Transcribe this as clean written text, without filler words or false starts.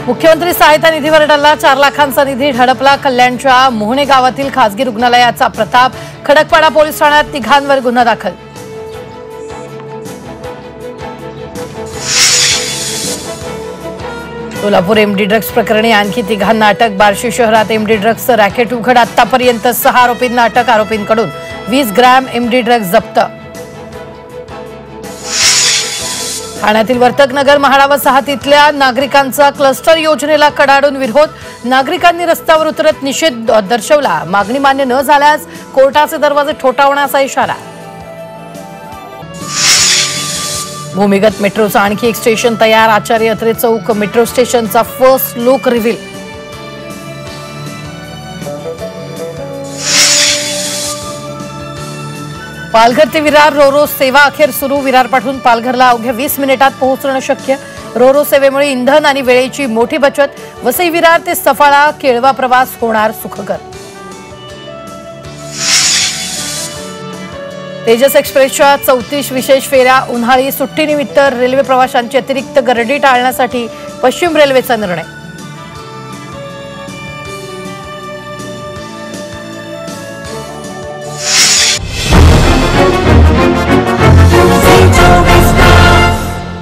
मुख्यमंत्री सहायता निधीवर डल्ला 4 लाखांचा निधी हडपला। कल्याणच्या मोहणे गावातील खासगी रुग्णालयाचा प्रताप। खडकपाडा पोलीस ठाण्यात तिघांवर गुन्हा दाखल। सोलापूर एमडी ड्रग्स प्रकरणी आणखी तिघांना अटक। बार्शी शहरात एमडी ड्रग्सचं रॅकेट उघड। आतापर्यंत 6 आरोपींना अटक। आरोपींकडून 20 ग्रॅम एमडी ड्रग्स जप्त। ठाण्यातील वर्तकनगर म्हाडा वसाहतीतल्या नागरिकांचा क्लस्टर योजनेला कडाडून विरोध। नागरिकांनी रस्त्यावर उतरत निषेध दर्शवला। मागणी मान्य न झाल्यास कोर्टाचे दरवाजे ठोठावण्याचा इशारा। भूमिगत मेट्रोचं आणखी एक स्टेशन तयार। आचार्य अत्रे चौक मेट्रो स्टेशनचा फर्स्ट लुक रिव्हील। पालघर ते विरार रोरो सेवा अखेर सुरू। विरारपासून पालघरला अवघ्या 20 मिनिटात पोहोचणं शक्य। रोरो सेवेमुळे इंधन आणि वेळेची मोठी बचत। वसई विरार ते सफाळा केळवा प्रवास होणार सुखकर। तेजस एक्सप्रेसच्या 34 विशेष फेऱ्या। उन्हाळी सुट्टीनिमित्त रेल्वे प्रवाशांची अतिरिक्त गर्दी टाळण्यासाठी पश्चिम रेल्वेचा निर्णय।